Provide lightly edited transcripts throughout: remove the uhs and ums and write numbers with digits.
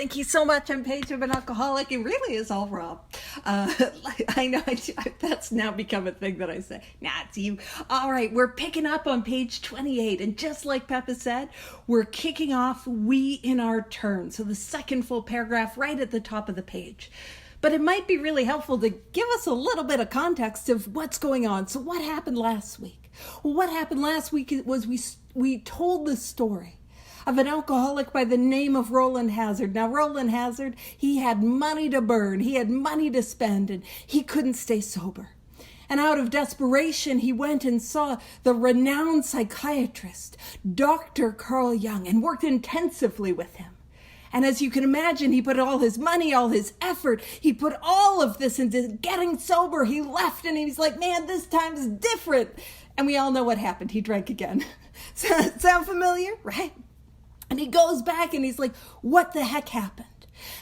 Thank you so much. I'm Paige. I'm an alcoholic. It really is all Rob. I know that's now become a thing that I say. Nah, it's you. All right, we're picking up on page 28. And just like Peppa said, we're kicking off we in our turn. So the second full paragraph right at the top of the page. But it might be really helpful to give us a little bit of context of what's going on. So what happened last week? Well, what happened last week was we told the story of an alcoholic by the name of Roland Hazard. Now, Roland Hazard, he had money to burn, he had money to spend, and he couldn't stay sober. And out of desperation, he went and saw the renowned psychiatrist, Dr. Carl Jung, and worked intensively with him. And as you can imagine, he put all his money, all his effort, he put all of this into getting sober. He left and he's like, man, this time's different. And we all know what happened. He drank again. Sound familiar, right? And he goes back and he's like, what the heck happened?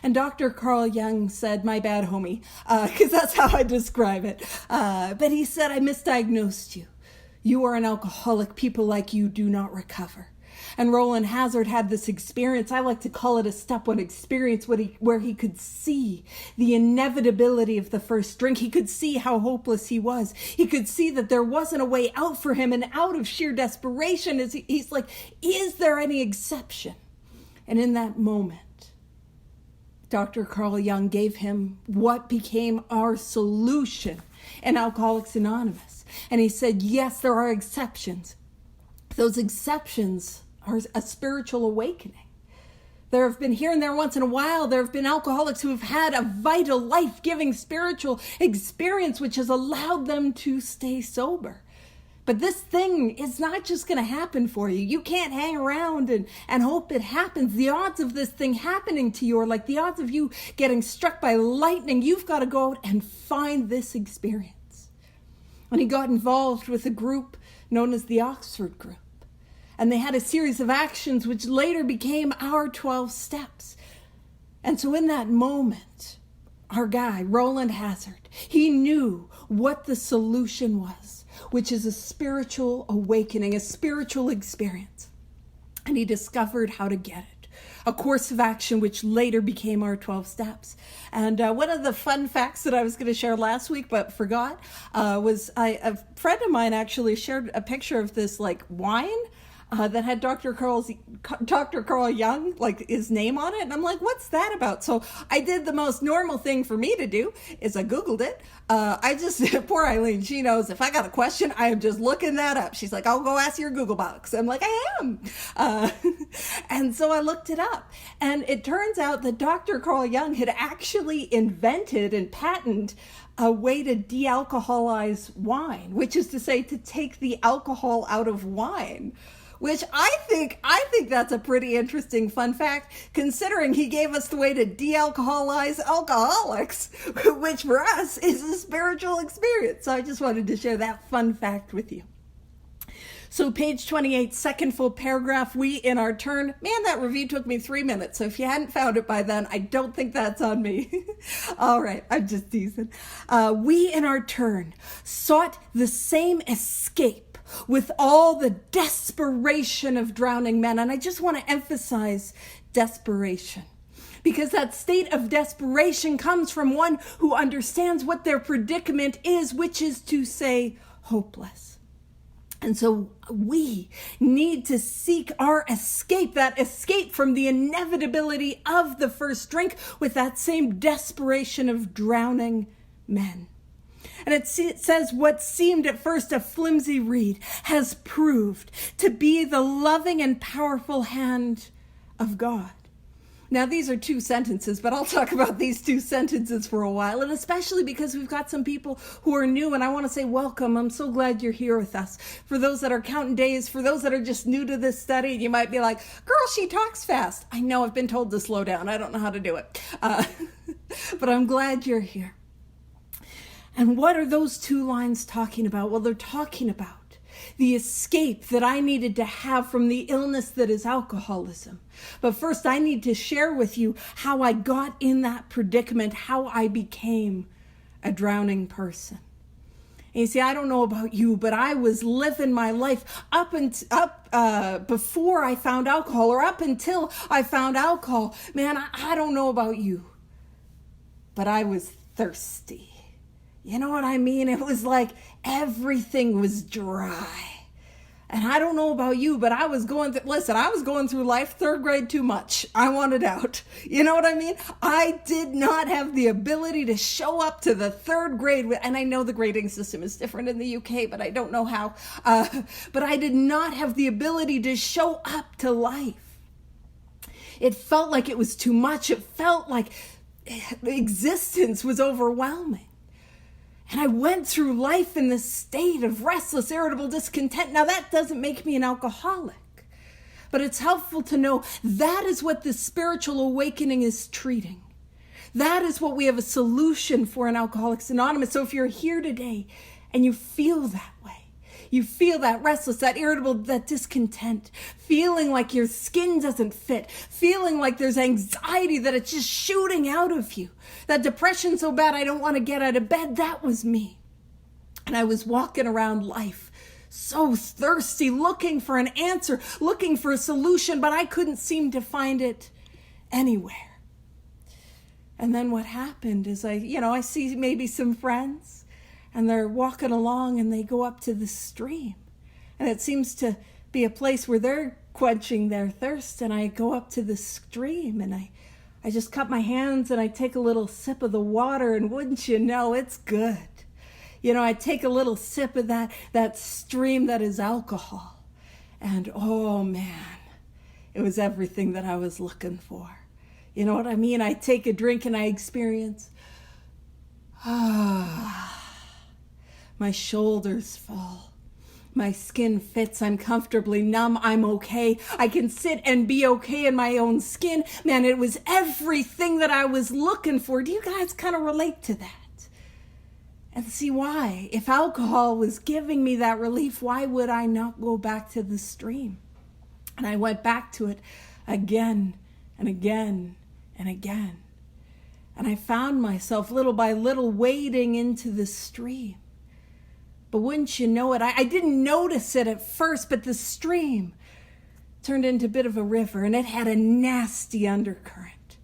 And Dr. Carl Jung said, my bad, homie, because that's how I describe it. But he said, I misdiagnosed you. You are an alcoholic. People like you do not recover. And Roland Hazard had this experience, I like to call it a step one experience, where he could see the inevitability of the first drink. He could see how hopeless he was. He could see that there wasn't a way out for him, and out of sheer desperation, he's like, is there any exception? And in that moment, Dr. Carl Jung gave him what became our solution in Alcoholics Anonymous. And he said, yes, there are exceptions. Those exceptions are a spiritual awakening. There have been here and there once in a while, there have been alcoholics who have had a vital, life-giving spiritual experience which has allowed them to stay sober. But this thing is not just going to happen for you. You can't hang around and hope it happens. The odds of this thing happening to you are like the odds of you getting struck by lightning. You've got to go out and find this experience. And he got involved with a group known as the Oxford Group. And they had a series of actions which later became our 12 steps. And so in that moment, our guy, Roland Hazard, he knew what the solution was, which is a spiritual awakening, a spiritual experience. And he discovered how to get it. A course of action which later became our 12 steps. And one of the fun facts that I was going to share last week but forgot was a friend of mine actually shared a picture of this like wine that had Dr. Carl Jung, like his name on it. And I'm like, what's that about? So I did the most normal thing for me to do is I Googled it. Poor Eileen, she knows if I got a question, I am just looking that up. She's like, I'll go ask your Google box. I'm like, I am. And so I looked it up. And it turns out that Dr. Carl Jung had actually invented and patented a way to de-alcoholize wine, which is to say to take the alcohol out of wine. Which I think that's a pretty interesting fun fact, considering he gave us the way to de-alcoholize alcoholics, which for us is a spiritual experience. So I just wanted to share that fun fact with you. So page 28, second full paragraph, we in our turn. Man, that review took me 3 minutes. So if you hadn't found it by then, I don't think that's on me. All right, I'm just teasing. We in our turn sought the same escape with all the desperation of drowning men. And I just want to emphasize desperation, because that state of desperation comes from one who understands what their predicament is, which is to say hopeless. And so we need to seek our escape, that escape from the inevitability of the first drink with that same desperation of drowning men. And it says what seemed at first a flimsy reed has proved to be the loving and powerful hand of God. Now, these are 2 sentences, but I'll talk about these 2 sentences for a while, and especially because we've got some people who are new, and I want to say welcome. I'm so glad you're here with us. For those that are counting days, for those that are just new to this study, you might be like, girl, she talks fast. I know, I've been told to slow down. I don't know how to do it. But I'm glad you're here. And what are those 2 lines talking about? Well, they're talking about the escape that I needed to have from the illness that is alcoholism. But first, I need to share with you how I got in that predicament, how I became a drowning person. And you see, I don't know about you, but I was living my life before I found alcohol, or up until I found alcohol. Man, I don't know about you, but I was thirsty. You know what I mean? It was like everything was dry. And I don't know about you, but I was going through life, third grade too much. I wanted out. You know what I mean? I did not have the ability to show up to the third grade. And I know the grading system is different in the UK, but I don't know how. But I did not have the ability to show up to life. It felt like it was too much. It felt like existence was overwhelming. And I went through life in this state of restless, irritable discontent. Now, that doesn't make me an alcoholic, but it's helpful to know that is what the spiritual awakening is treating. That is what we have a solution for in Alcoholics Anonymous. So if you're here today and you feel that way, you feel that restless, that irritable, that discontent, feeling like your skin doesn't fit, feeling like there's anxiety that it's just shooting out of you, that depression so bad I don't want to get out of bed, that was me. And I was walking around life so thirsty, looking for an answer, looking for a solution, but I couldn't seem to find it anywhere. And then what happened is I see maybe some friends, and they're walking along and they go up to the stream. And it seems to be a place where they're quenching their thirst. And I go up to the stream and I just cup my hands and I take a little sip of the water. And wouldn't you know, it's good. I take a little sip of that stream that is alcohol. And oh man, it was everything that I was looking for. You know what I mean? I take a drink and I experience, my shoulders fall. My skin fits. I'm comfortably numb. I'm okay. I can sit and be okay in my own skin. Man, it was everything that I was looking for. Do you guys kind of relate to that? And see why? If alcohol was giving me that relief, why would I not go back to the stream? And I went back to it again and again and again. And I found myself little by little wading into the stream. But wouldn't you know it, I didn't notice it at first, but the stream turned into a bit of a river, and it had a nasty undercurrent.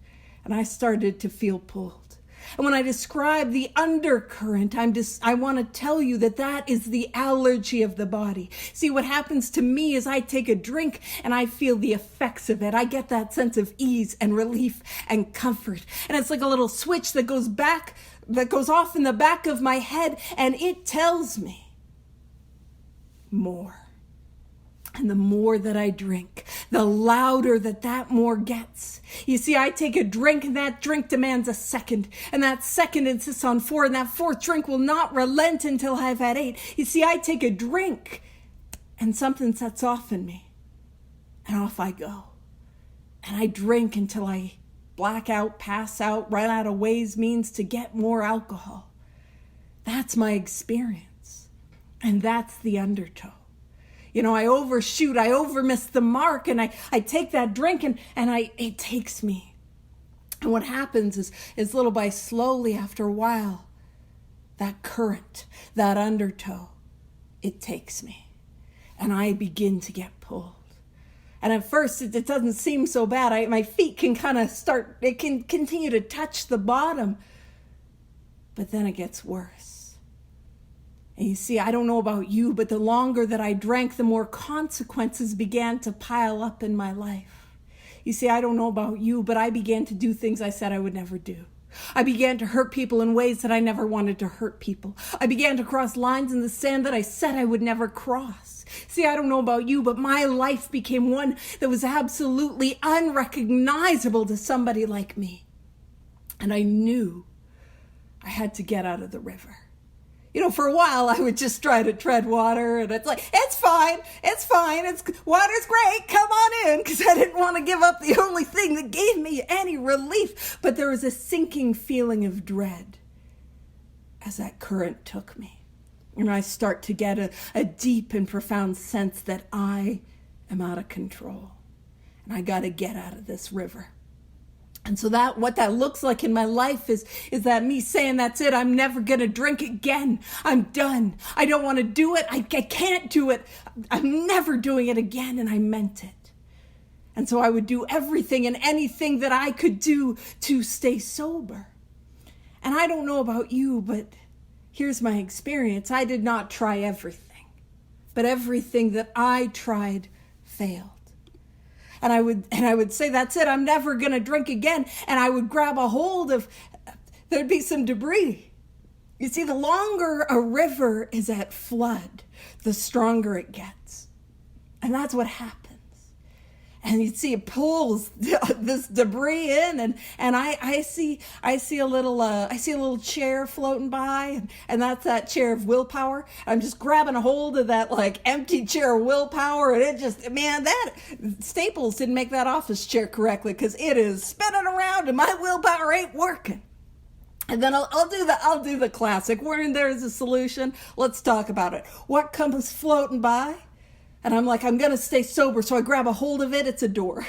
And I started to feel pulled. And when I describe the undercurrent, I want to tell you that is the allergy of the body. See, what happens to me is I take a drink and I feel the effects of it. I get that sense of ease and relief and comfort. And it's like a little switch that goes off in the back of my head, and it tells me more. And the more that I drink, the louder that more gets. You see, I take a drink, and that drink demands a second. And that second insists on 4, and that fourth drink will not relent until I've had 8. You see, I take a drink, and something sets off in me. And off I go. And I drink until I black out, pass out, run out of ways, means to get more alcohol. That's my experience. And that's the undertow. I overshoot, I overmiss the mark, and I take that drink and it takes me. And what happens is little by slowly, after a while, that current, that undertow, it takes me. And I begin to get pulled. And at first, it doesn't seem so bad. My feet can it can continue to touch the bottom. But then it gets worse. And you see, I don't know about you, but the longer that I drank, the more consequences began to pile up in my life. You see, I don't know about you, but I began to do things I said I would never do. I began to hurt people in ways that I never wanted to hurt people. I began to cross lines in the sand that I said I would never cross. See, I don't know about you, but my life became one that was absolutely unrecognizable to somebody like me. And I knew I had to get out of the river. For a while, I would just try to tread water, and it's like, it's fine, water's great, come on in, because I didn't want to give up the only thing that gave me any relief. But there was a sinking feeling of dread as that current took me. And I start to get a deep and profound sense that I am out of control, and I got to get out of this river. And so what that looks like in my life is that me saying, that's it, I'm never going to drink again. I'm done. I don't want to do it. I can't do it. I'm never doing it again. And I meant it. And so I would do everything and anything that I could do to stay sober. And I don't know about you, but here's my experience. I did not try everything, but everything that I tried failed. And I would say, that's it, I'm never going to drink again. And I would grab a hold of, there'd be some debris. You see, the longer a river is at flood, the stronger it gets. And that's what happens. And you see it pulls this debris in, and I see a little chair floating by, and that's that chair of willpower. I'm just grabbing a hold of that like empty chair of willpower, and it just, man, that Staples didn't make that office chair correctly, because it is spinning around and my willpower ain't working. And then I'll do the classic. When there's a solution, let's talk about it. What comes floating by? And I'm like, I'm going to stay sober. So I grab a hold of it. It's a door.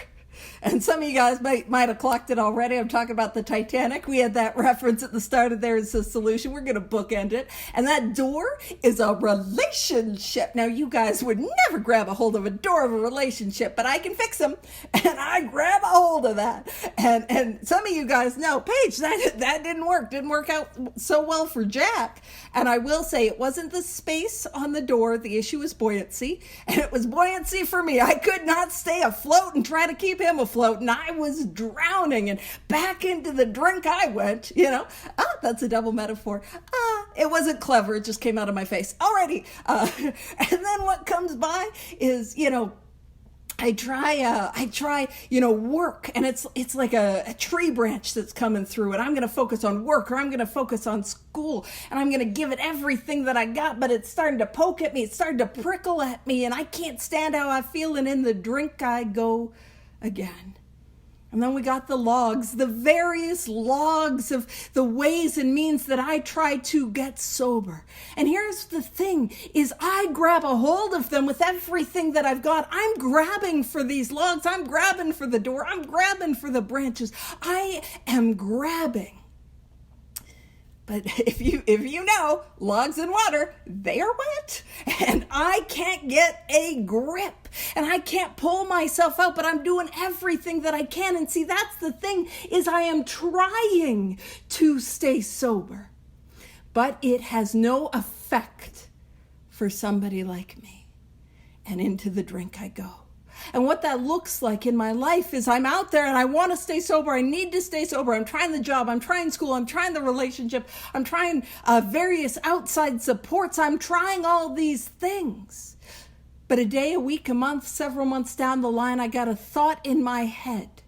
And some of you guys might have clocked it already. I'm talking about the Titanic. We had that reference at the start of There's a Solution. We're going to bookend it. And that door is a relationship. Now, you guys would never grab a hold of a door of a relationship, but I can fix them. And I grab a hold of that. And some of you guys know, Paige, that didn't work. Didn't work out so well for Jack. And I will say it wasn't the space on the door. The issue was buoyancy. And it was buoyancy for me. I could not stay afloat and try to keep him afloat, and I was drowning, and back into the drink I went, that's a double metaphor. It wasn't clever, it just came out of my face. Alrighty. And then what comes by is, I try, work, and it's like a tree branch that's coming through, and I'm going to focus on work, or I'm going to focus on school, and I'm going to give it everything that I got, but it's starting to poke at me, it's starting to prickle at me, and I can't stand how I feel, and in the drink I go again. And then we got the logs, the various logs of the ways and means that I try to get sober. And here's the thing, is I grab a hold of them with everything that I've got. I'm grabbing for these logs. I'm grabbing for the door. I'm grabbing for the branches. I am grabbing. But if you know, logs and water, they are wet, and I can't get a grip, and I can't pull myself out, but I'm doing everything that I can. And see, that's the thing, is I am trying to stay sober, but it has no effect for somebody like me. And into the drink I go. And what that looks like in my life is I'm out there and I want to stay sober. I need to stay sober. I'm trying the job. I'm trying school. I'm trying the relationship. I'm trying various outside supports. I'm trying all these things. But a day, a week, a month, several months down the line, I got a thought in my head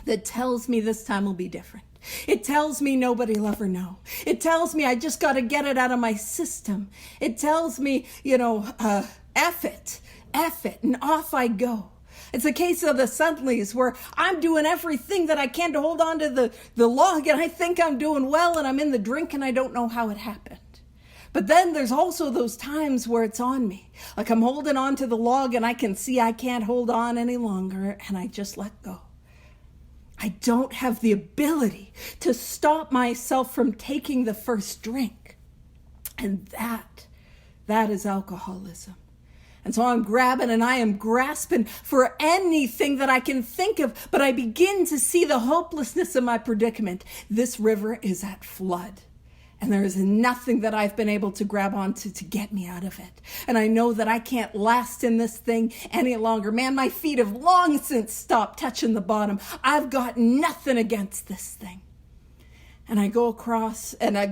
that tells me this time will be different. It tells me nobody will ever know. It tells me I just got to get it out of my system. It tells me, F it, and off I go. It's a case of the Sudleys where I'm doing everything that I can to hold on to the log, and I think I'm doing well, and I'm in the drink, and I don't know how it happened. But then there's also those times where it's on me. Like I'm holding on to the log, and I can see I can't hold on any longer, and I just let go. I don't have the ability to stop myself from taking the first drink. And that is alcoholism. And so I'm grabbing and I am grasping for anything that I can think of, but I begin to see the hopelessness of my predicament. This river is at flood, and there is nothing that I've been able to grab onto to get me out of it. And I know that I can't last in this thing any longer. Man, my feet have long since stopped touching the bottom. I've got nothing against this thing. And I go across, and I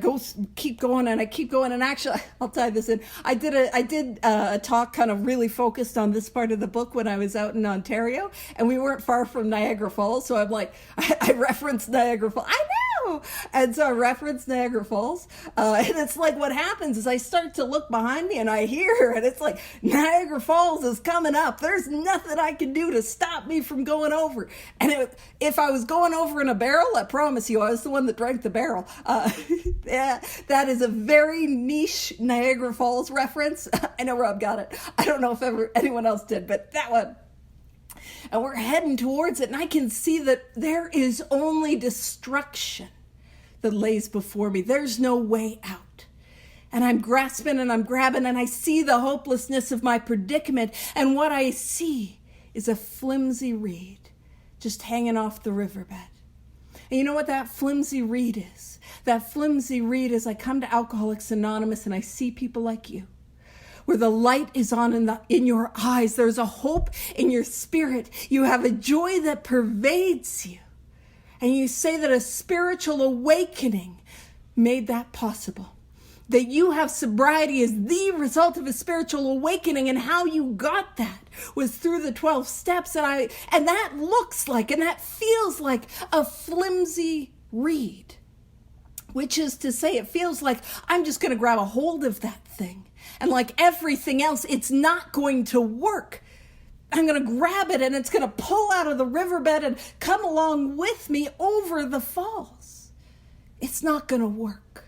keep going, and I keep going. And actually, I'll tie this in. I did a talk kind of really focused on this part of the book when I was out in Ontario, and we weren't far from Niagara Falls. So I'm like, I referenced Niagara Falls. I know! And so I referenced Niagara Falls. And it's like what happens is I start to look behind me, and I hear, and it's like, Niagara Falls is coming up. There's nothing I can do to stop me from going over. And if I was going over in a barrel, I promise you, I was the one that drank the barrel. Yeah, that is a very niche Niagara Falls reference. I know Rob got it. I don't know if anyone else did, but that one. And we're heading towards it, and I can see that there is only destruction that lays before me. There's no way out. And I'm grasping and I'm grabbing, and I see the hopelessness of my predicament, and what I see is a flimsy reed just hanging off the riverbed. And you know what that flimsy reed is? That flimsy reed is I come to Alcoholics Anonymous and I see people like you, where the light is on in your eyes. There's a hope in your spirit. You have a joy that pervades you. And you say that a spiritual awakening made that possible. That you have sobriety as the result of a spiritual awakening, and how you got that was through the 12 steps. And that looks like, and that feels like a flimsy reed, which is to say, it feels like I'm just going to grab a hold of that thing. And like everything else, it's not going to work. I'm going to grab it and it's going to pull out of the riverbed and come along with me over the falls. It's not going to work.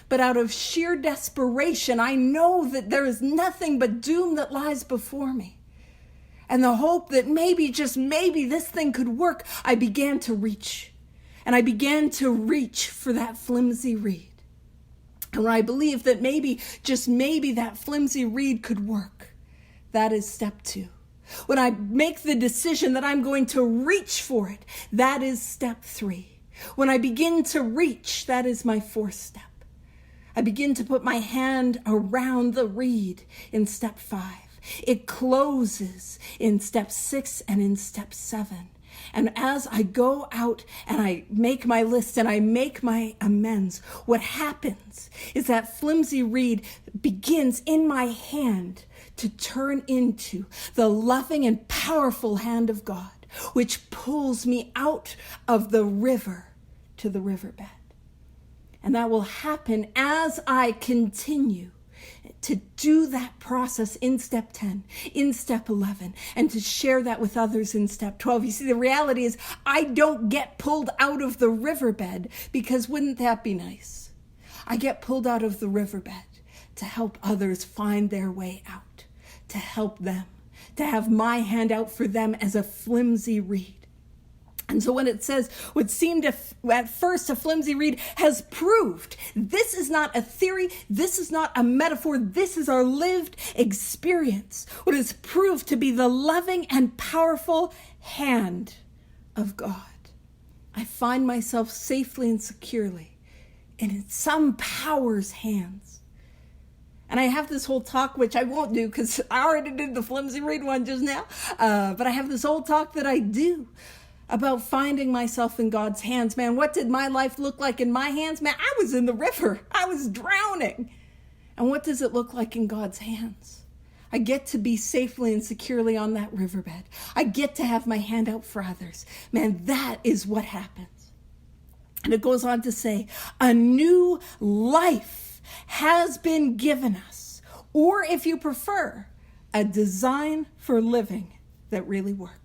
But out of sheer desperation, I know that there is nothing but doom that lies before me. And the hope that maybe, just maybe, this thing could work, I began to reach. And I began to reach for that flimsy reed. And when I believe that maybe, just maybe, that flimsy reed could work, that is step 2. When I make the decision that I'm going to reach for it, that is step 3. When I begin to reach, that is my 4th step. I begin to put my hand around the reed in step 5. It closes in step 6 and in step 7. And as I go out and I make my list and I make my amends, what happens is that flimsy reed begins in my hand to turn into the loving and powerful hand of God, which pulls me out of the river to the riverbed. And that will happen as I continue to do that process in step 10, in step 11, and to share that with others in step 12. You see, the reality is I don't get pulled out of the riverbed because wouldn't that be nice? I get pulled out of the riverbed to help others find their way out, to help them, to have my hand out for them as a flimsy reed. And so when it says what seemed at first a flimsy reed has proved, this is not a theory, this is not a metaphor, this is our lived experience. What is proved to be the loving and powerful hand of God. I find myself safely and securely in some power's hands. And I have this whole talk, which I won't do because I already did the flimsy reed one just now, but I have this whole talk that I do about finding myself in God's hands. Man, what did my life look like in my hands? Man, I was in the river. I was drowning. And what does it look like in God's hands? I get to be safely and securely on that riverbed. I get to have my hand out for others. Man, that is what happens. And it goes on to say, a new life has been given us, or if you prefer, a design for living that really works.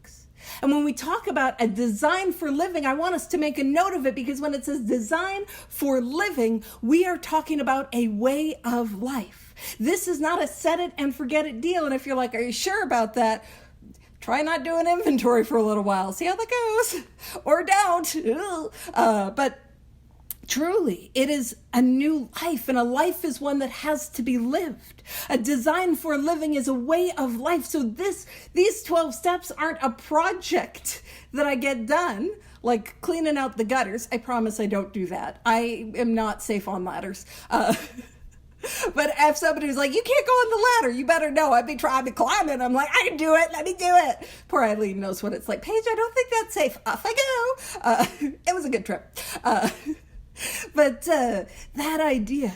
And when we talk about a design for living, I want us to make a note of it, because when it says design for living, we are talking about a way of life. This is not a set it and forget it deal. And if you're like, are you sure about that? Try not doing inventory for a little while. See how that goes. Or don't. But truly, it is a new life, and a life is one that has to be lived. A design for living is a way of life. So these 12 steps aren't a project that I get done, like cleaning out the gutters. I promise I don't do that. I am not safe on ladders. But if somebody was like, you can't go on the ladder, you better know. I'd be trying to climb it. I'm like, I can do it. Let me do it. Poor Eileen knows what it's like. Paige, I don't think that's safe. Off I go. It was a good trip. But that idea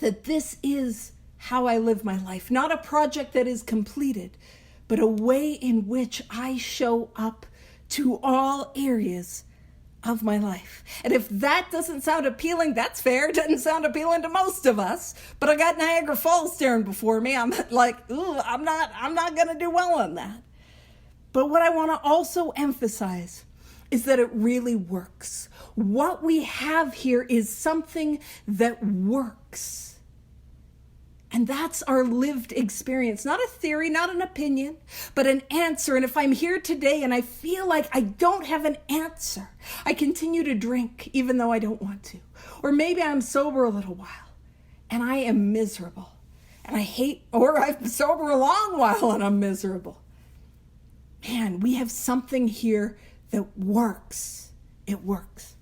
that this is how I live my life, not a project that is completed, but a way in which I show up to all areas of my life. And if that doesn't sound appealing, that's fair. It doesn't sound appealing to most of us, but I got Niagara Falls staring before me. I'm like, ooh, I'm not going to do well on that. But what I want to also emphasize is that it really works. What we have here is something that works. And that's our lived experience, not a theory, not an opinion, but an answer. And if I'm here today and I feel like I don't have an answer, I continue to drink even though I don't want to. Or maybe I'm sober a little while and I am miserable and or I'm sober a long while and I'm miserable. Man, we have something here that works. It works.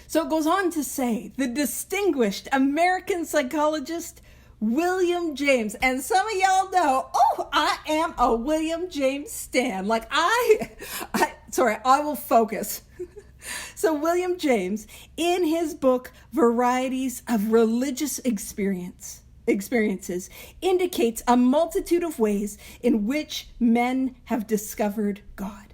So it goes on to say, the distinguished American psychologist William James, and some of y'all know, I am a William James stan. Like I will focus. So William James, in his book, Varieties of Religious Experiences, indicates a multitude of ways in which men have discovered God.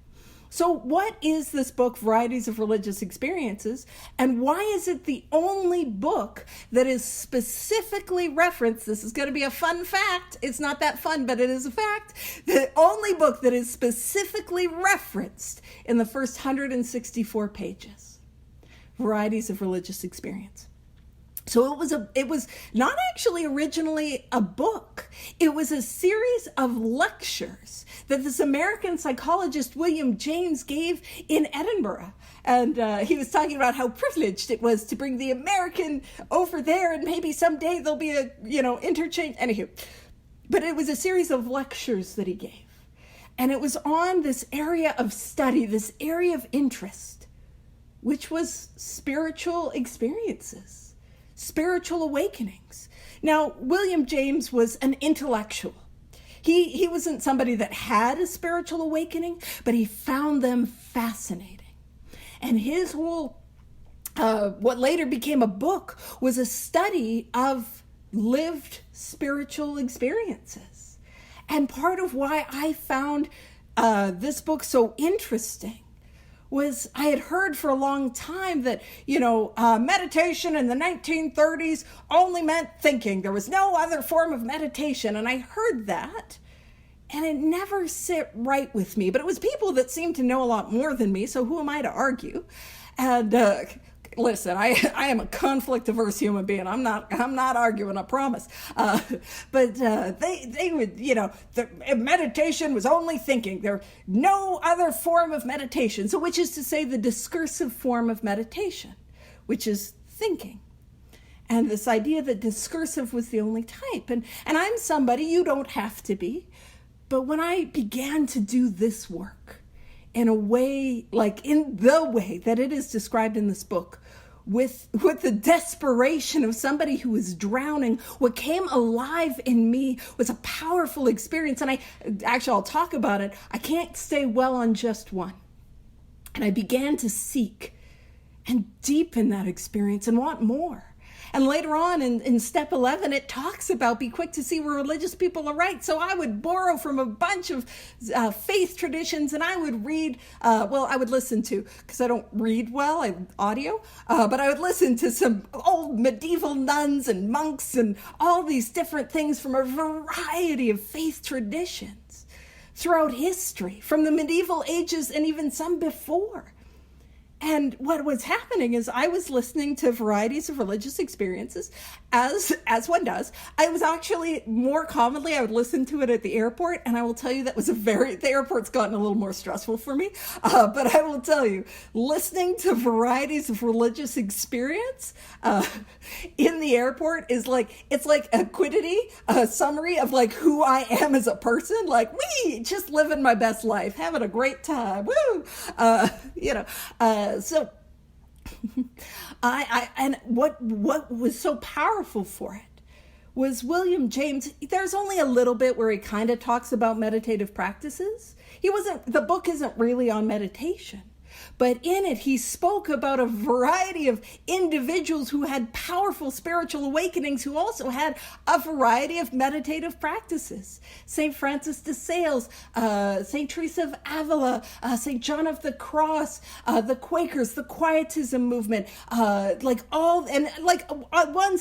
So what is this book, Varieties of Religious Experiences, and why is it the only book that is specifically referenced? This is going to be a fun fact. It's not that fun, but it is a fact. The only book that is specifically referenced in the first 164 pages. Varieties of Religious Experience. So it was not actually originally a book. It was a series of lectures that this American psychologist William James gave in Edinburgh. And he was talking about how privileged it was to bring the American over there, and maybe someday there'll be a, interchange. Anywho, but it was a series of lectures that he gave. And it was on this area of study, this area of interest, which was spiritual experiences. Spiritual awakenings. Now, William James was an intellectual. He wasn't somebody that had a spiritual awakening, but he found them fascinating. And his whole, what later became a book, was a study of lived spiritual experiences. And part of why I found this book so interesting was I had heard for a long time that, meditation in the 1930s only meant thinking. There was no other form of meditation. And I heard that, and it never sit right with me. But it was people that seemed to know a lot more than me, so who am I to argue? And listen, I am a conflict-averse human being. I'm not arguing, I promise. But they would, the meditation was only thinking. There no other form of meditation. So which is to say the discursive form of meditation, which is thinking. And this idea that discursive was the only type. And I'm somebody, you don't have to be. But when I began to do this work, in a way, like in the way that it is described in this book, with the desperation of somebody who is drowning, what came alive in me was a powerful experience. And I'll talk about it. I can't stay well on just one. And I began to seek and deepen that experience and want more. And later on in step 11, it talks about be quick to see where religious people are right. So I would borrow from a bunch of faith traditions, and I would read, I would listen to, because I don't read well, audio, but I would listen to some old medieval nuns and monks and all these different things from a variety of faith traditions throughout history, from the medieval ages and even some before. And what was happening is I was listening to Varieties of Religious Experiences, as one does. I was actually more commonly, I would listen to it at the airport, and I will tell you that was the airport's gotten a little more stressful for me. But I will tell you, listening to Varieties of Religious Experience in the airport is it's like a Quiddity, a summary of who I am as a person. Just living my best life, having a great time. Woo! So and what was so powerful for it was William James. There's only a little bit where he kind of talks about meditative practices. The book isn't really on meditation, but in it he spoke about a variety of individuals who had powerful spiritual awakenings, who also had a variety of meditative practices. St. Francis de Sales, St. Teresa of Avila, St. John of the Cross, the Quakers, the Quietism movement, ones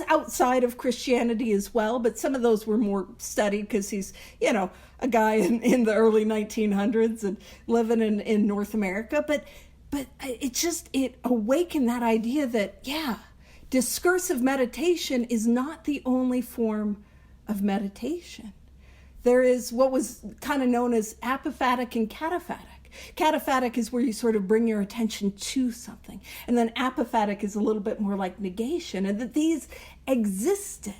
outside of Christianity as well, but some of those were more studied because he's, a guy in the early 1900s and living in North America. But it awakened that idea that, discursive meditation is not the only form of meditation. There is what was kind of known as apophatic and cataphatic. Cataphatic is where you sort of bring your attention to something. And then apophatic is a little bit more like negation. And that these existed.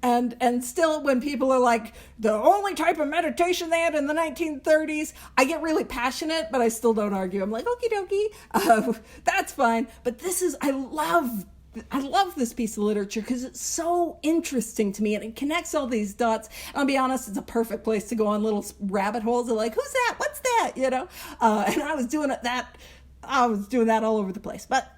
And still, when people are like, the only type of meditation they had in the 1930s, I get really passionate, but I still don't argue. I'm like, okie dokie, that's fine. But I love this piece of literature because it's so interesting to me and it connects all these dots. And I'll be honest, it's a perfect place to go on little rabbit holes of like, who's that? What's that? You know? And I was doing that all over the place. But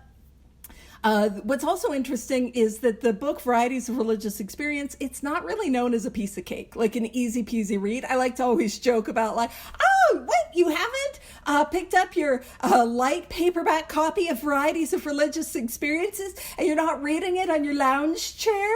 what's also interesting is that the book Varieties of Religious Experience, it's not really known as a piece of cake, like an easy peasy read. I like to always joke about like, oh, what, you haven't picked up your light paperback copy of Varieties of Religious Experiences and you're not reading it on your lounge chair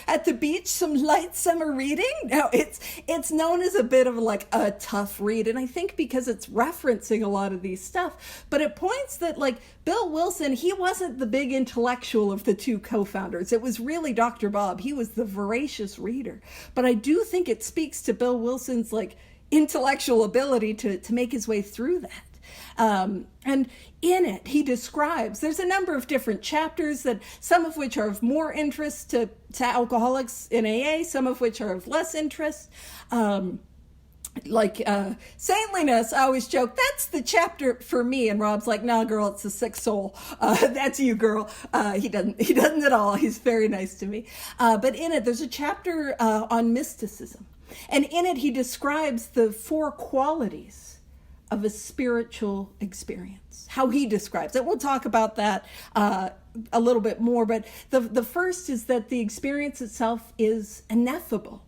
at the beach, some light summer reading? No, it's known as a bit of like a tough read. And I think because it's referencing a lot of these stuff, but it points that like Bill Wilson, he wasn't the big intellectual of the two co-founders. It was really Dr. Bob. He was the voracious reader. But I do think it speaks to Bill Wilson's like intellectual ability to make his way through that. And in it, he describes, there's a number of different chapters that some of which are of more interest to alcoholics in AA, some of which are of less interest. Like saintliness, I always joke, that's the chapter for me. And Rob's like, nah, girl, it's the sick soul. That's you, girl. He doesn't at all. He's very nice to me. But in it, there's a chapter on mysticism. And in it, he describes the 4 qualities of a spiritual experience, how he describes it. We'll talk about that a little bit more. But the first is that the experience itself is ineffable.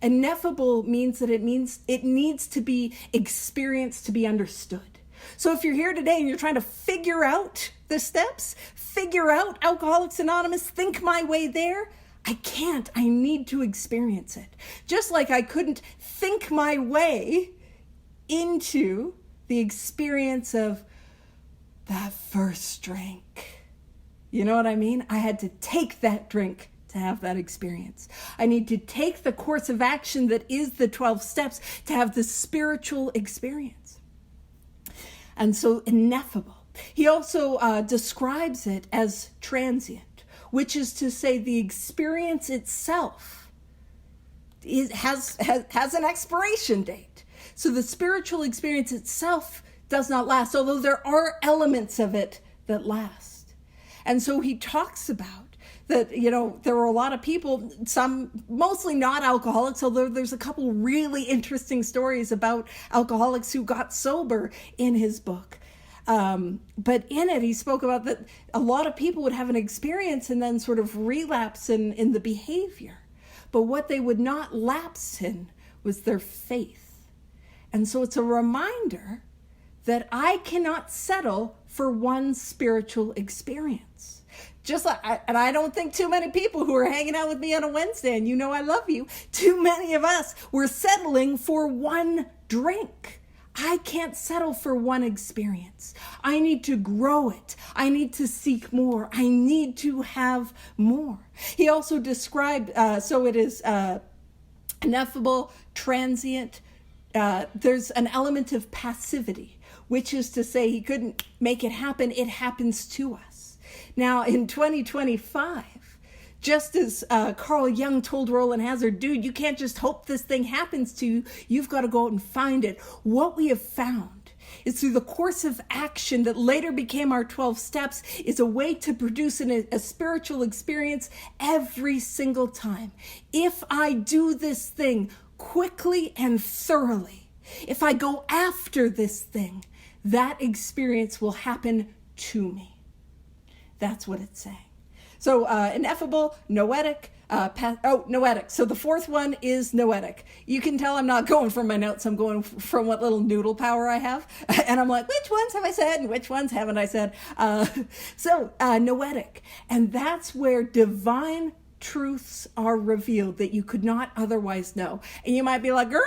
Ineffable means that it needs to be experienced to be understood. So if you're here today and you're trying to figure out the steps, figure out Alcoholics Anonymous, think my way there, I can't. I need to experience it. Just like I couldn't think my way into the experience of that first drink. You know what I mean? I had to take that drink to have that experience. I need to take the course of action that is the 12 steps to have the spiritual experience. And so ineffable. He also describes it as transient, which is to say the experience itself has an expiration date. So the spiritual experience itself does not last, although there are elements of it that last. And so he talks about that, you know, there were a lot of people, some mostly not alcoholics, although there's a couple really interesting stories about alcoholics who got sober in his book. But in it, he spoke about that a lot of people would have an experience and then sort of relapse in the behavior. But what they would not lapse in was their faith. And so it's a reminder that I cannot settle for one spiritual experience. Just like, and I don't think too many people who are hanging out with me on a Wednesday, and you know I love you, too many of us were settling for one drink. I can't settle for one experience. I need to grow it. I need to seek more. I need to have more. He also described, so it is ineffable, transient. There's an element of passivity, which is to say he couldn't make it happen. It happens to us. Now, in 2025, just as Carl Jung told Roland Hazard, dude, you can't just hope this thing happens to you. You've got to go out and find it. What we have found is through the course of action that later became our 12 steps is a way to produce a spiritual experience every single time. If I do this thing quickly and thoroughly, if I go after this thing, that experience will happen to me. That's what it's saying. So ineffable, noetic, noetic. So the fourth one is noetic. You can tell I'm not going from my notes. I'm going from what little noodle power I have. And I'm like, which ones have I said and which ones haven't I said? So noetic. And that's where divine truths are revealed that you could not otherwise know. And you might be like, girl,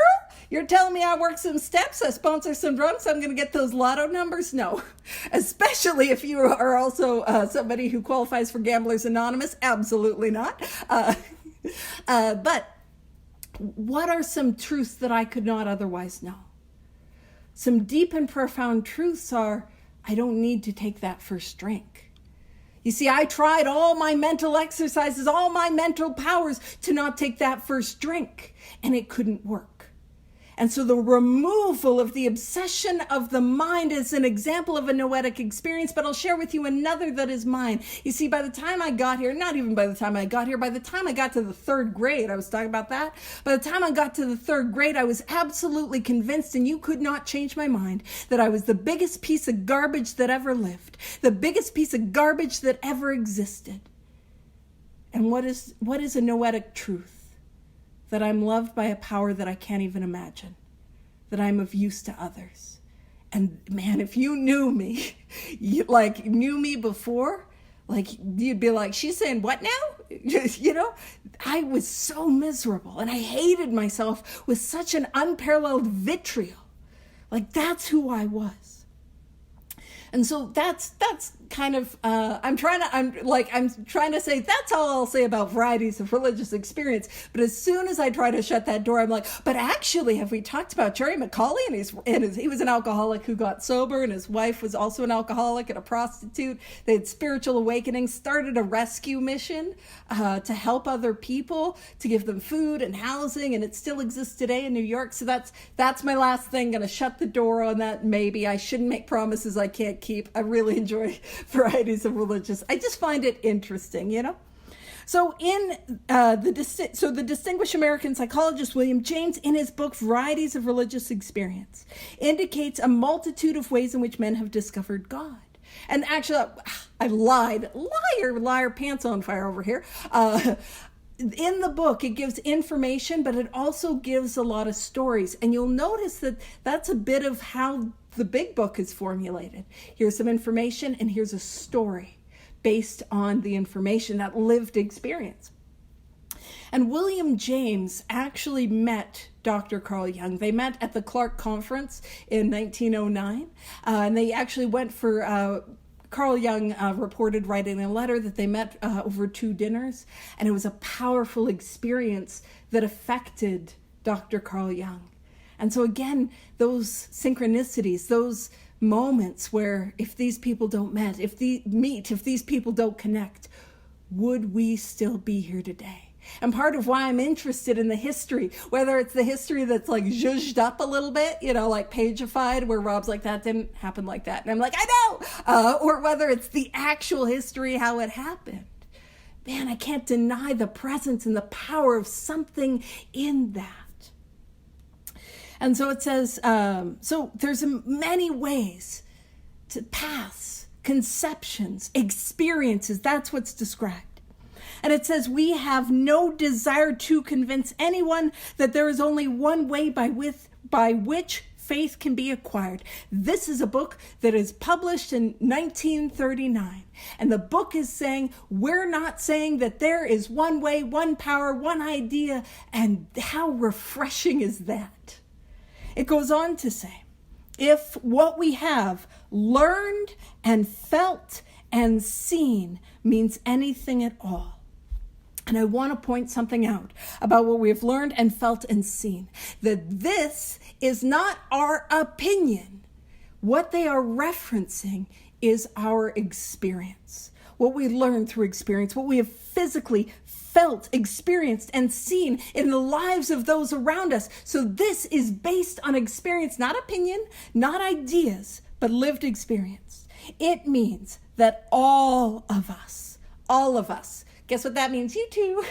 you're telling me I work some steps, I sponsor some drunks, I'm going to get those lotto numbers? No. Especially if you are also somebody who qualifies for Gamblers Anonymous. Absolutely not. But what are some truths that I could not otherwise know? Some deep and profound truths are, I don't need to take that first drink. You see, I tried all my mental exercises, all my mental powers to not take that first drink, and it couldn't work. And so the removal of the obsession of the mind is an example of a noetic experience, but I'll share with you another that is mine. You see, by the time I got here, not even by the time I got here, by the time I got to the third grade, I was talking about that. By the time I got to the third grade, I was absolutely convinced, and you could not change my mind, that I was the biggest piece of garbage that ever lived, the biggest piece of garbage that ever existed. And what is a noetic truth? That I'm loved by a power that I can't even imagine, that I'm of use to others. And man, if you knew me, knew me before, you'd be like, she's saying what now? I was so miserable and I hated myself with such an unparalleled vitriol. That's who I was. And so that's kind of, I'm trying to say, that's all I'll say about varieties of religious experience. But as soon as I try to shut that door, I'm like, but actually, have we talked about Jerry McCauley? And he was an alcoholic who got sober, and his wife was also an alcoholic and a prostitute. They had spiritual awakenings, started a rescue mission to help other people, to give them food and housing, and it still exists today in New York. So that's my last thing. Going to shut the door on that. Maybe I shouldn't make promises I can't keep. I really enjoy varieties of religious. I just find it interesting, So the distinguished American psychologist William James, in his book Varieties of Religious Experience, indicates a multitude of ways in which men have discovered God. And actually, I lied. Liar, pants on fire over here. In the book, it gives information, but it also gives a lot of stories. And you'll notice that that's a bit of how the big book is formulated. Here's some information, and here's a story based on the information, that lived experience. And William James actually met Dr. Carl Jung. They met at the Clark Conference in 1909, and they actually went for... Carl Jung reported writing a letter that they met over 2 dinners, and it was a powerful experience that affected Dr. Carl Jung. And so again, those synchronicities, those moments where if these people don't meet, if these people don't connect, would we still be here today? And part of why I'm interested in the history, whether it's the history that's zhuzhed up a little bit, pageified, where Rob's like, that didn't happen like that. And I'm like, I know! Or whether it's the actual history, how it happened. Man, I can't deny the presence and the power of something in that. And so it says, so there's many ways to paths, conceptions, experiences. That's what's described. And it says, we have no desire to convince anyone that there is only one way by which faith can be acquired. This is a book that is published in 1939. And the book is saying, we're not saying that there is one way, one power, one idea. And how refreshing is that? It goes on to say, if what we have learned and felt and seen means anything at all. And I want to point something out about what we have learned and felt and seen. That this is not our opinion. What they are referencing is our experience. What we learn through experience, what we have physically felt, experienced, and seen in the lives of those around us. So this is based on experience, not opinion, not ideas, but lived experience. It means that all of us, guess what that means? You too.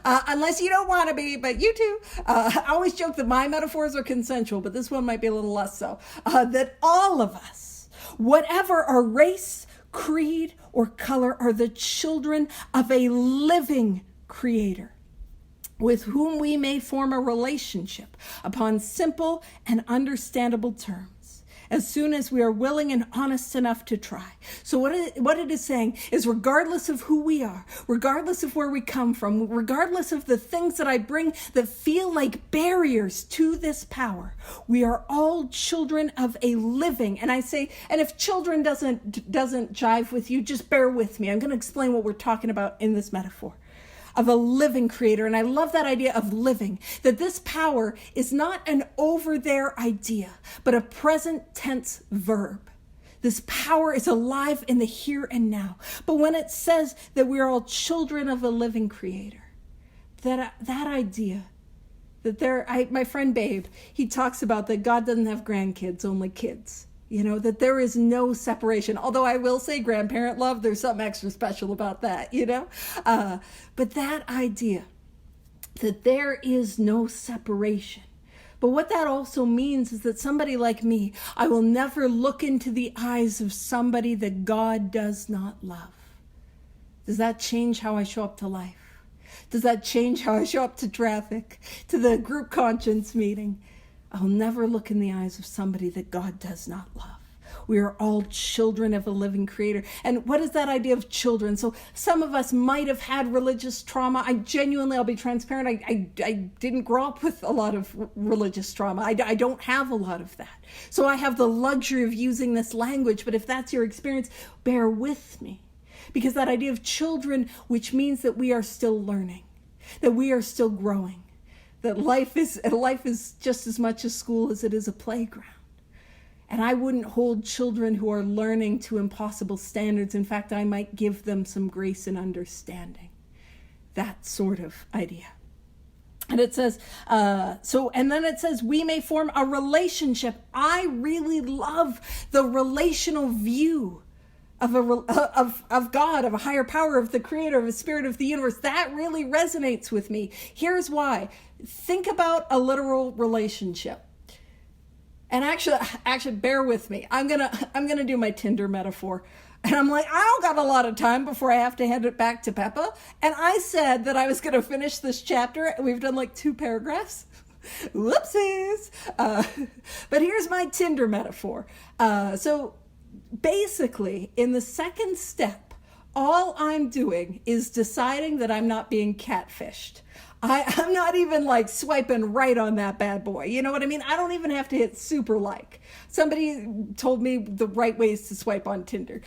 Unless you don't want to be, but you too. I always joke that my metaphors are consensual, but this one might be a little less so. That all of us, whatever our race, creed, or color, are the children of a living creator with whom we may form a relationship upon simple and understandable terms, as soon as we are willing and honest enough to try. So what it is saying is, regardless of who we are, regardless of where we come from, regardless of the things that I bring that feel like barriers to this power, we are all children of a living. And I say, and if children doesn't jive with you, just bear with me. I'm going to explain what we're talking about in this metaphor. of a living creator. And I love that idea of living, that this power is not an over there idea, but a present tense verb. This power is alive in the here and now. But when it says that we are all children of a living creator, that idea, that my friend Babe, he talks about that God doesn't have grandkids, only kids. That there is no separation. Although I will say grandparent love, there's something extra special about that, But that idea that there is no separation. But what that also means is that somebody like me, I will never look into the eyes of somebody that God does not love. Does that change how I show up to life? Does that change how I show up to traffic, to the group conscience meeting? I'll never look in the eyes of somebody that God does not love. We are all children of a living creator. And what is that idea of children? So some of us might have had religious trauma. I'll be transparent. I didn't grow up with a lot of religious trauma. I don't have a lot of that. So I have the luxury of using this language. But if that's your experience, bear with me. Because that idea of children, which means that we are still learning, that we are still growing, that life is just as much a school as it is a playground. And I wouldn't hold children who are learning to impossible standards. In fact, I might give them some grace and understanding. That sort of idea. And it says, and then it says, we may form a relationship. I really love the relational view of God, of a higher power, of the creator, of a spirit of the universe. That really resonates with me. Here's why. Think about a literal relationship. And actually, bear with me. I'm gonna do my Tinder metaphor. And I'm like, I don't got a lot of time before I have to hand it back to Peppa. And I said that I was gonna finish this chapter, and we've done like 2 paragraphs. Whoopsies. But here's my Tinder metaphor. So basically, in the second step, all I'm doing is deciding that I'm not being catfished. I'm not even like swiping right on that bad boy. You know what I mean? I don't even have to hit super like. Somebody told me the right ways to swipe on Tinder.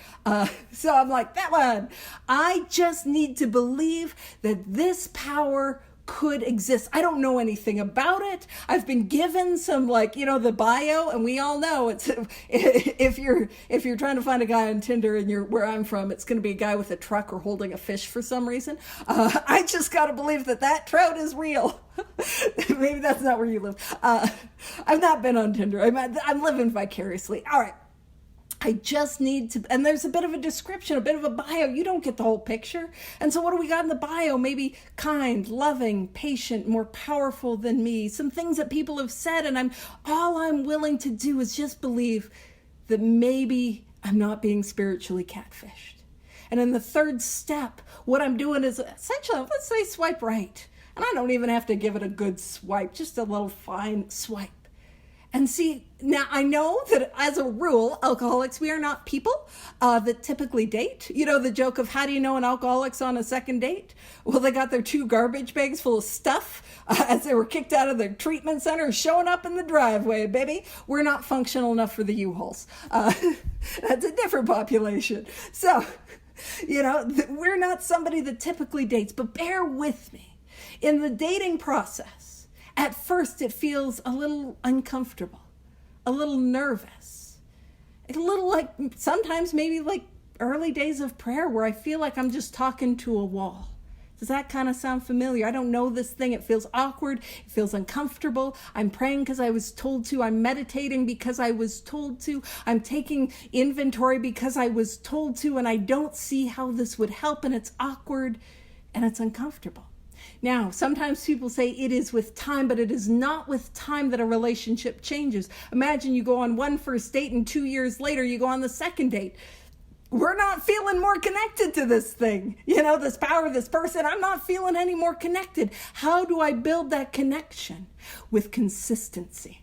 So I'm like, that one. I just need to believe that this power could exist. I don't know anything about it. I've been given some the bio, and we all know it's if you're trying to find a guy on Tinder and you're where I'm from, it's going to be a guy with a truck or holding a fish for some reason. I just got to believe that trout is real. Maybe that's not where you live. I've not been on Tinder. I'm living vicariously. All right. I just need to, and there's a bit of a description, a bit of a bio. You don't get the whole picture. And so what do we got in the bio? Maybe kind, loving, patient, more powerful than me. Some things that people have said, and all I'm willing to do is just believe that maybe I'm not being spiritually catfished. And in the third step, what I'm doing is essentially, let's say swipe right. And I don't even have to give it a good swipe, just a little fine swipe. And see, now I know that as a rule, alcoholics, we are not people that typically date. You know, the joke of how do you know an alcoholic's on a second date? Well, they got their 2 garbage bags full of stuff as they were kicked out of their treatment center, showing up in the driveway, baby. We're not functional enough for the U-Hauls. That's a different population. So, we're not somebody that typically dates, but bear with me. In the dating process, at first, it feels a little uncomfortable, a little nervous, a little like sometimes maybe like early days of prayer where I feel like I'm just talking to a wall. Does that kind of sound familiar? I don't know this thing. It feels awkward. It feels uncomfortable. I'm praying because I was told to. I'm meditating because I was told to. I'm taking inventory because I was told to, and I don't see how this would help, and it's awkward and it's uncomfortable. Now, sometimes people say it is with time, but it is not with time that a relationship changes. Imagine you go on one first date and 2 years later you go on the second date. We're not feeling more connected to this thing. This power, this person, I'm not feeling any more connected. How do I build that connection? With consistency.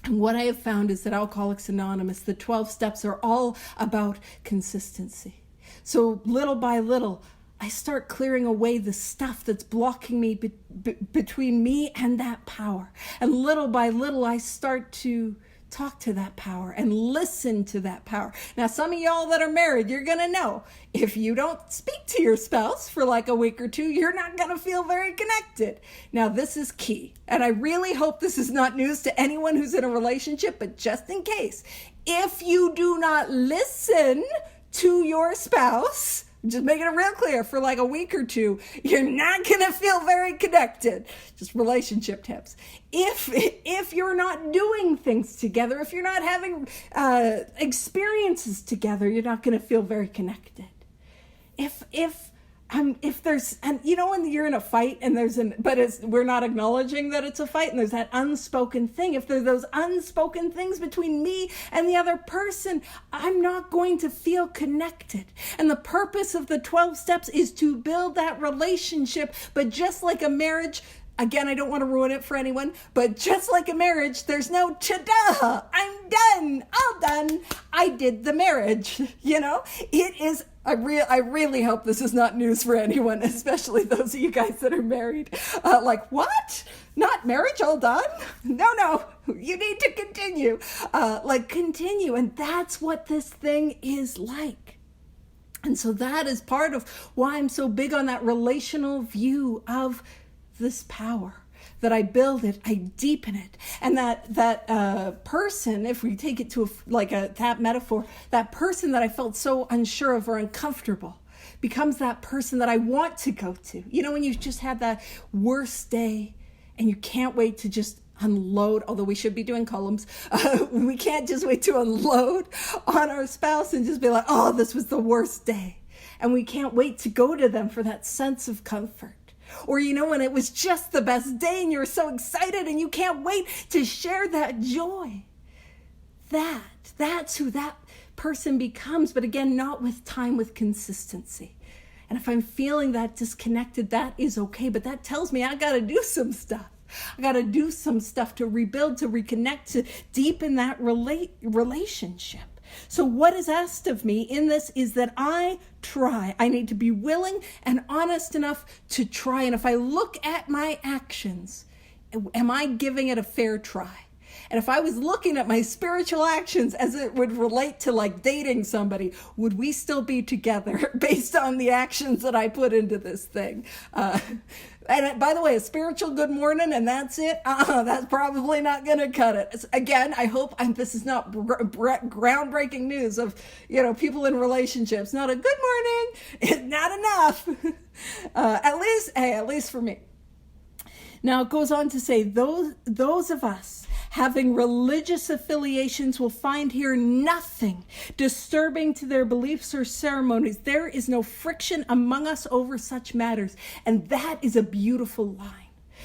And what I have found is that Alcoholics Anonymous, the 12 steps are all about consistency. So little by little, I start clearing away the stuff that's blocking me between me and that power. And little by little, I start to talk to that power and listen to that power. Now, some of y'all that are married, you're going to know if you don't speak to your spouse for like a week or two, you're not going to feel very connected. Now, this is key. And I really hope this is not news to anyone who's in a relationship, but just in case, if you do not listen to your spouse, just making it real clear, for like a week or two, you're not going to feel very connected. Just relationship tips. If you're not doing things together, if you're not having experiences together, you're not going to feel very connected. If there's, and you know, when you're in a fight and we're not acknowledging that it's a fight and there's that unspoken thing, if there's those unspoken things between me and the other person, I'm not going to feel connected. And the purpose of the 12 steps is to build that relationship. But just like a marriage, again, I don't want to ruin it for anyone, but just like a marriage, there's no ta-da, I'm done, all done, I did the marriage, you know? It is, I really hope this is not news for anyone, especially those of you guys that are married. Like, what? Not marriage all done? No, you need to continue. Continue, and that's what this thing is like. And so that is part of why I'm so big on that relational view of this power, that I build it, I deepen it. And that person, if we take it to that metaphor, that person that I felt so unsure of or uncomfortable becomes that person that I want to go to. You know, when you've just had that worst day and you can't wait to just unload, although we should be doing columns, we can't just wait to unload on our spouse and just be like, oh, this was the worst day. And we can't wait to go to them for that sense of comfort. Or, you know, when it was just the best day and you're so excited and you can't wait to share that joy. That's who that person becomes. But again, not with time, with consistency. And if I'm feeling that disconnected, that is okay. But that tells me I got to do some stuff. I got to do some stuff to rebuild, to reconnect, to deepen that relationship. So what is asked of me in this is that I try. I need to be willing and honest enough to try. And if I look at my actions, am I giving it a fair try? And if I was looking at my spiritual actions as it would relate to like dating somebody, would we still be together based on the actions that I put into this thing? And by the way, a spiritual good morning and that's it. That's probably not going to cut it. Again, I hope this is not groundbreaking news of, you know, people in relationships. Not a good morning. It's not enough. At least for me. Now it goes on to say, those of us having religious affiliations will find here nothing disturbing to their beliefs or ceremonies. There is no friction among us over such matters. And that is a beautiful line.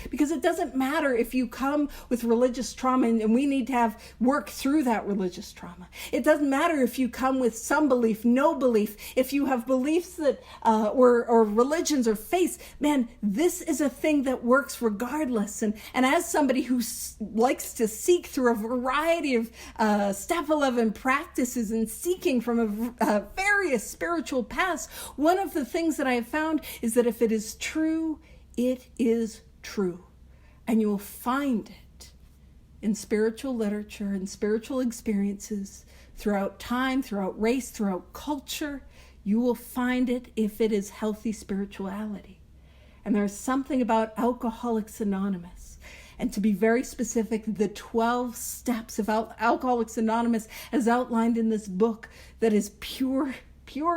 Because it doesn't matter if you come with religious trauma and we need to have work through that religious trauma. It doesn't matter if you come with some belief, no belief, if you have beliefs that or religions or faiths. Man, this is a thing that works regardless. And as somebody who likes to seek through a variety of step 11 practices and seeking from various spiritual paths, one of the things that I have found is that if it is true, it is true. And you will find it in spiritual literature and spiritual experiences throughout time, throughout race, throughout culture. You will find it if it is healthy spirituality. And there's something about Alcoholics Anonymous. And to be very specific, the 12 steps of Alcoholics Anonymous as outlined in this book that is pure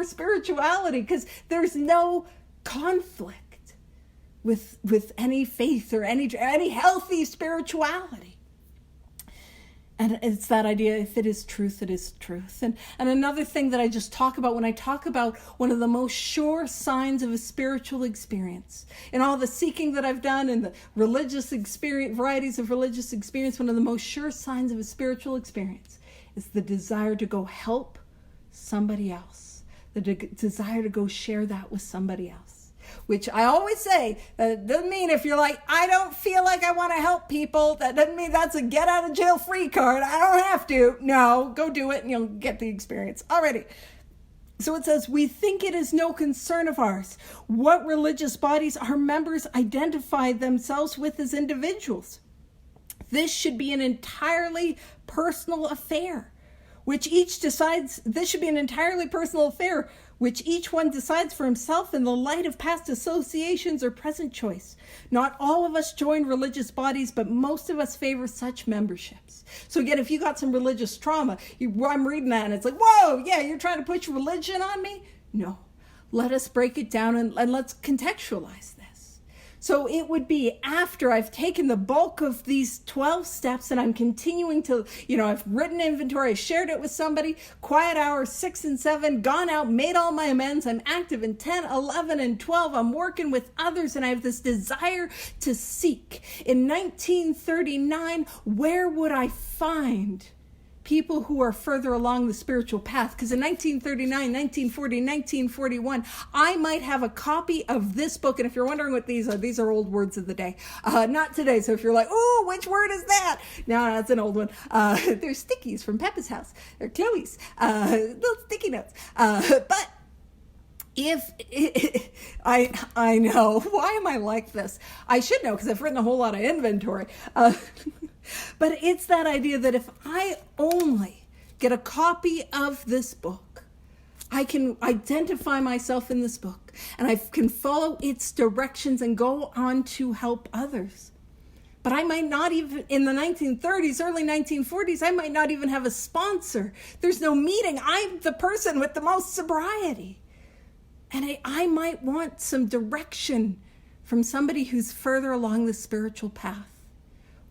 spirituality, because there's no conflict with any faith or any healthy spirituality. And it's that idea, if it is truth, it is truth. And another thing that I just talk about when I talk about one of the most sure signs of a spiritual experience, in all the seeking that I've done and the religious experience, varieties of religious experience, one of the most sure signs of a spiritual experience is the desire to go help somebody else, the desire to go share that with somebody else. Which I always say, that doesn't mean if you're like, I don't feel like I want to help people, that doesn't mean that's a get out of jail free card. I don't have to. No, go do it and you'll get the experience. Alrighty. So it says, we think it is no concern of ours what religious bodies our members identify themselves with as individuals. This should be an entirely personal affair, which each decides, this should be an entirely personal affair, which each one decides for himself in the light of past associations or present choice. Not all of us join religious bodies, but most of us favor such memberships. So again, if you got some religious trauma, I'm reading that and it's like, whoa, yeah, you're trying to push religion on me? No, let us break it down and let's contextualize this. So it would be after I've taken the bulk of these 12 steps and I'm continuing to, I've written inventory, I shared it with somebody, quiet hours 6 and 7, gone out, made all my amends, I'm active in 10, 11, and 12, I'm working with others, and I have this desire to seek. In 1939, where would I find people who are further along the spiritual path? Because in 1939, 1940, 1941, I might have a copy of this book. And if you're wondering what these are old words of the day. Not today. So if you're like, oh, which word is that? No, that's an old one. They're stickies from Peppa's house. They're Chloe's. Little sticky notes. But if I know, why am I like this? I should know because I've written a whole lot of inventory. But it's that idea that if I only get a copy of this book, I can identify myself in this book and I can follow its directions and go on to help others. But I might not even, in the 1930s, early 1940s, I might not even have a sponsor. There's no meeting. I'm the person with the most sobriety. And I might want some direction from somebody who's further along the spiritual path.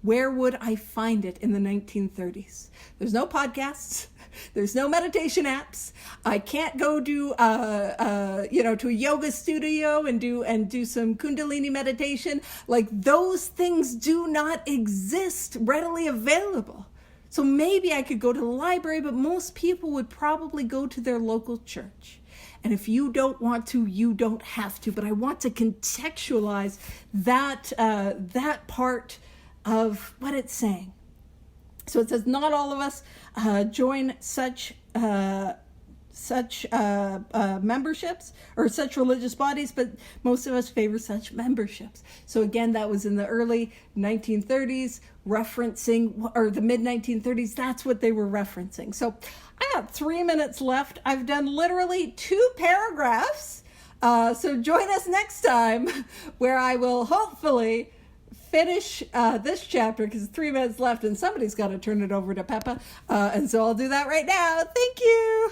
Where would I find it in the 1930s? There's no podcasts. There's no meditation apps. I can't go to a yoga studio and do some Kundalini meditation. Like, those things do not exist readily available. So maybe I could go to the library, but most people would probably go to their local church. And if you don't want to, you don't have to. But I want to contextualize that part of what it's saying. So it says, not all of us join such memberships or such religious bodies, but most of us favor such memberships. So again, that was in the early 1930s, referencing, or the mid 1930s, that's what they were referencing. So I got 3 minutes left. I've done literally 2 paragraphs. So join us next time where I will hopefully finish this chapter, because 3 minutes left and somebody's got to turn it over to Peppa. And so I'll do that right now. Thank you.